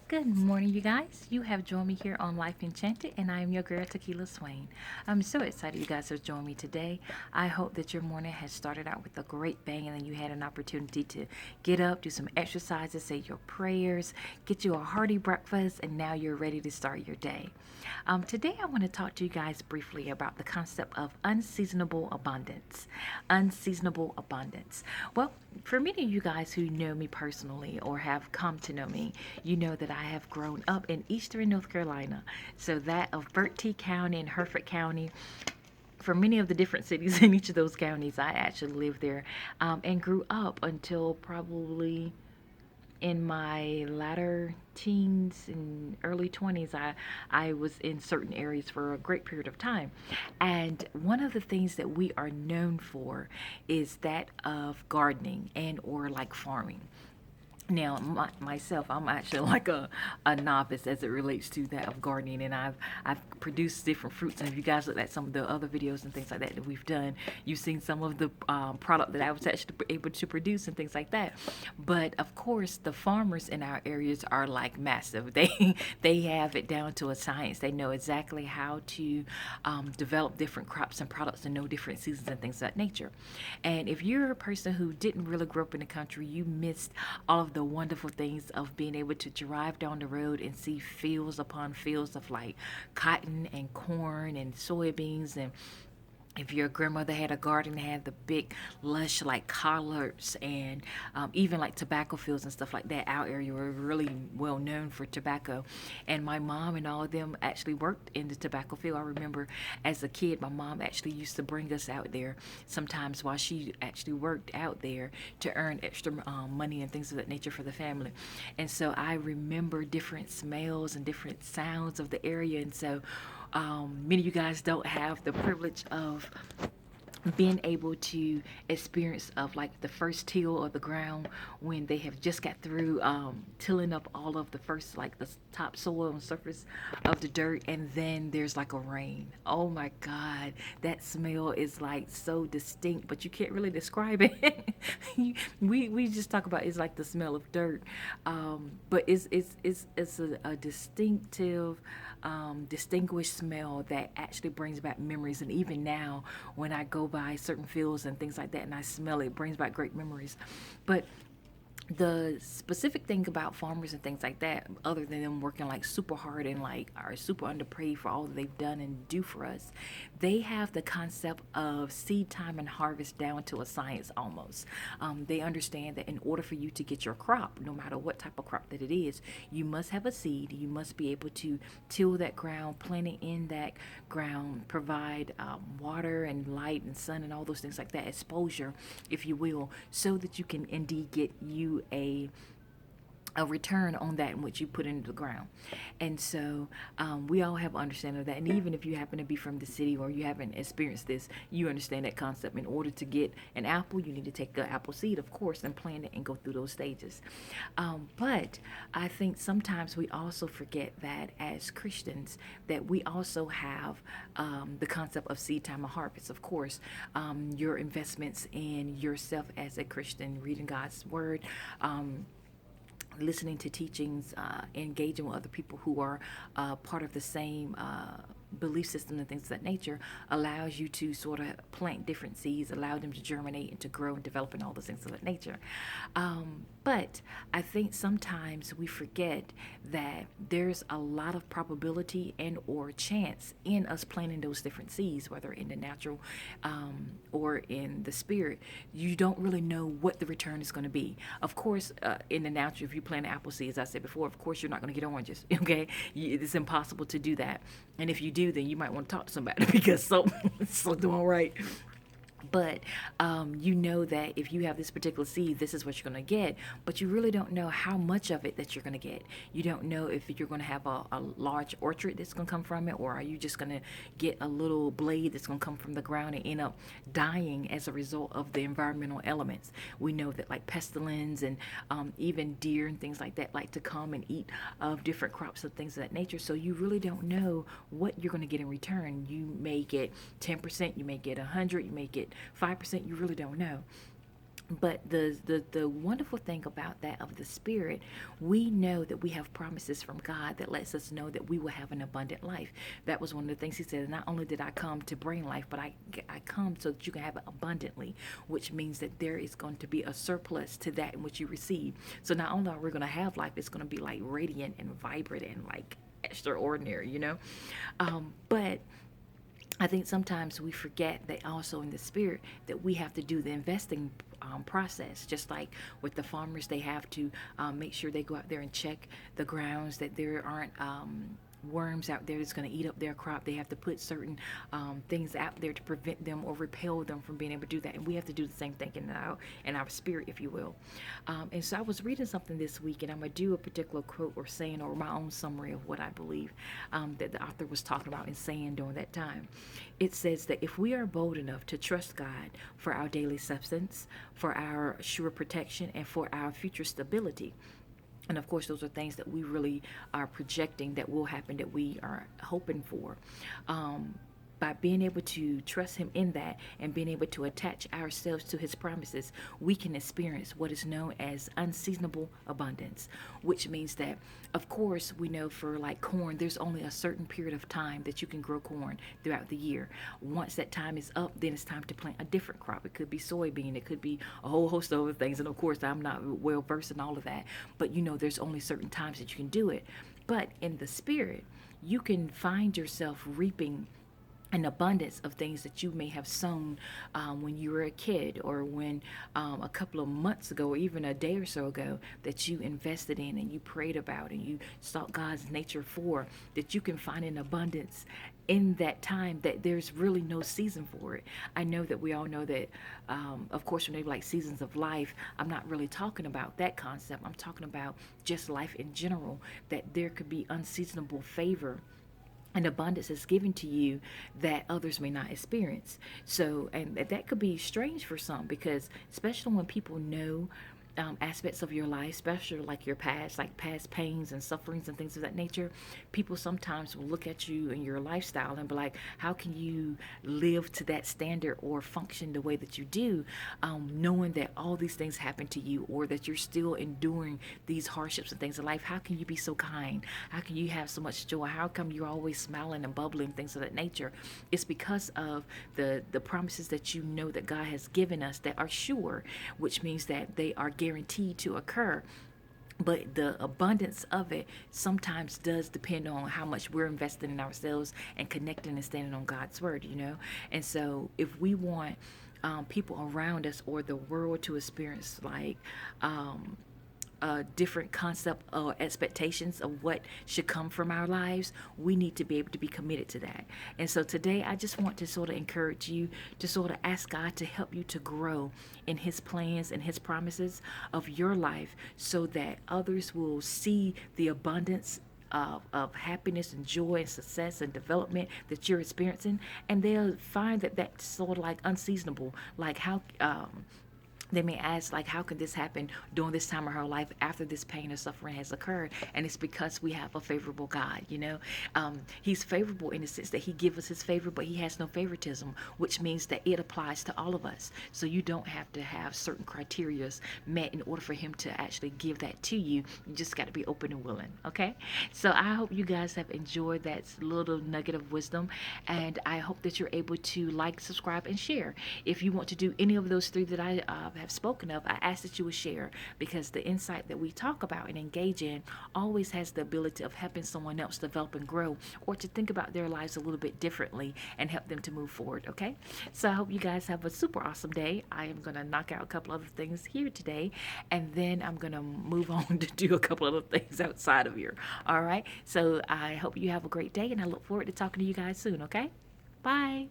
Good morning, you guys. You have joined me here on Life Enchanted, and I am your girl, Takela Swain. I'm so excited you guys have joined me today. I hope that your morning has started out with a great bang, and then you had an opportunity to get up, do some exercises, say your prayers, get you a hearty breakfast, and now you're ready to start your day. Today, I want to talk to you guys briefly about the concept of unseasonable abundance. Unseasonable abundance. Well, for many of you guys who know me personally or have come to know me, you know that I have grown up in eastern North Carolina. So that of Bertie County and Hereford County, for many of the different cities in each of those counties, I actually lived there and grew up until probably in my latter teens and early 20s. I was in certain areas for a great period of time. And one of the things that we are known for is that of gardening and or like farming. Now, myself, I'm actually like a novice as it relates to that of gardening, and I've produced different fruits. And if you guys look at some of the other videos and things like that we've done, you've seen some of the product that I was actually able to produce and things like that. But of course, the farmers in our areas are like massive. They have it down to a science. They know exactly how to develop different crops and products and know different seasons and things of that nature. And if you're a person who didn't really grow up in the country, you missed all of the wonderful things of being able to drive down the road and see fields upon fields of like cotton and corn and soybeans. And if your grandmother had a garden, had the big lush like collards and even like tobacco fields and stuff like that. Our area were really well known for tobacco, and my mom and all of them actually worked in the tobacco field. I remember as a kid, my mom actually used to bring us out there sometimes while she actually worked out there to earn extra money and things of that nature for the family. And so I remember different smells and different sounds of the area. And so many of you guys don't have the privilege of being able to experience of like the first till of the ground when they have just got through tilling up all of the first like the top soil and surface of the dirt, and then there's like a rain. Oh my god, that smell is like so distinct, but you can't really describe it. We just talk about it's like the smell of dirt, but it's a distinctive distinguished smell that actually brings back memories. And even now, when I go by certain fields and things like that and I smell it, it brings back great memories. But the specific thing about farmers and things like that, other than them working like super hard and like are super underpaid for all that they've done and do for us, they have the concept of seed time and harvest down to a science almost. They understand that in order for you to get your crop, no matter what type of crop that it is, you must have a seed. You must be able to till that ground, plant it in that ground, provide water and light and sun and all those things like that, exposure, if you will, so that you can indeed get you a return on that in which you put into the ground. And so we all have understanding of that. And even if you happen to be from the city or you haven't experienced this, you understand that concept. In order to get an apple, you need to take the apple seed, of course, and plant it and go through those stages. But I think sometimes we also forget that as Christians, that we also have the concept of seed time and harvest. Of course, your investments in yourself as a Christian, reading God's word, listening to teachings, engaging with other people who are part of the same belief system and things of that nature allows you to sort of plant different seeds, allow them to germinate and to grow and develop and all those things of that nature. But I think sometimes we forget that there's a lot of probability and or chance in us planting those different seeds, whether in the natural or in the spirit. You don't really know what the return is going to be. Of course, in the natural, if you plant apple seeds, as I said before, of course you're not going to get oranges. Okay, it's impossible to do that. And if you do, then you might want to talk to somebody because so doing right. But you know that if you have this particular seed, this is what you're going to get. But you really don't know how much of it that you're going to get. You don't know if you're going to have a large orchard that's going to come from it, or are you just going to get a little blade that's going to come from the ground and end up dying as a result of the environmental elements. We know that like pestilence and even deer and things like that like to come and eat of different crops and things of that nature. So you really don't know what you're going to get in return. You may get 10%, you may get 100, you may get 5%, you really don't know. But the wonderful thing about that of the Spirit, we know that we have promises from God that lets us know that we will have an abundant life. That was one of the things he said. Not only did I come to bring life, but I come so that you can have it abundantly, which means that there is going to be a surplus to that in which you receive. So not only are we going to have life, it's going to be like radiant and vibrant and like extraordinary, but I think sometimes we forget that also in the spirit that we have to do the investing process. Just like with the farmers, they have to make sure they go out there and check the grounds, that there aren't worms out there that's going to eat up their crop. They have to put certain things out there to prevent them or repel them from being able to do that. And we have to do the same thing in our spirit, if you will. And so I was reading something this week, and I'm going to do a particular quote or saying or my own summary of what I believe that the author was talking about and saying during that time. It says that if we are bold enough to trust God for our daily substance, for our sure protection, and for our future stability, and of course, those are things that we really are projecting that will happen, that we are hoping for. By being able to trust him in that and being able to attach ourselves to his promises, we can experience what is known as unseasonable abundance, which means that, of course, we know for like corn, there's only a certain period of time that you can grow corn throughout the year. Once that time is up, then it's time to plant a different crop. It could be soybean, it could be a whole host of other things. And of course, I'm not well versed in all of that, but there's only certain times that you can do it. But in the spirit, you can find yourself reaping an abundance of things that you may have sown when you were a kid, or when a couple of months ago, or even a day or so ago, that you invested in and you prayed about and you sought God's nature for, that you can find an abundance in that time that there's really no season for it. I know that we all know that, of course, when they like seasons of life, I'm not really talking about that concept. I'm talking about just life in general, that there could be unseasonable favor and abundance is given to you that others may not experience. So, and that could be strange for some, because especially when people know aspects of your life, especially like your past, like past pains and sufferings and things of that nature, people sometimes will look at you and your lifestyle and be like, how can you live to that standard or function the way that you do, knowing that all these things happen to you, or that you're still enduring these hardships and things in life? How can you be so kind? How can you have so much joy? How come you're always smiling and bubbling, things of that nature? It's because of the promises that that God has given us that are sure, which means that they are guaranteed to occur. But the abundance of it sometimes does depend on how much we're investing in ourselves and connecting and standing on God's word, And so if we want people around us or the world to experience like a different concept or expectations of what should come from our lives, we need to be able to be committed to that. And so today, I just want to sort of encourage you to sort of ask God to help you to grow in his plans and his promises of your life, so that others will see the abundance of happiness and joy and success and development that you're experiencing, and they'll find that that's sort of like unseasonable. Like how they may ask, like, how can this happen during this time of her life after this pain or suffering has occurred? And it's because we have a favorable God, He's favorable in the sense that he gives us his favor, but he has no favoritism, which means that it applies to all of us. So you don't have to have certain criteria met in order for him to actually give that to you. You just got to be open and willing, okay? So I hope you guys have enjoyed that little nugget of wisdom, and I hope that you're able to like, subscribe, and share. If you want to do any of those three that I have spoken of, I ask that you would share, because the insight that we talk about and engage in always has the ability of helping someone else develop and grow, or to think about their lives a little bit differently and help them to move forward, okay? So I hope you guys have a super awesome day. I am going to knock out a couple other things here today, and then I'm going to move on to do a couple other things outside of here, all right? So I hope you have a great day, and I look forward to talking to you guys soon, okay? Bye.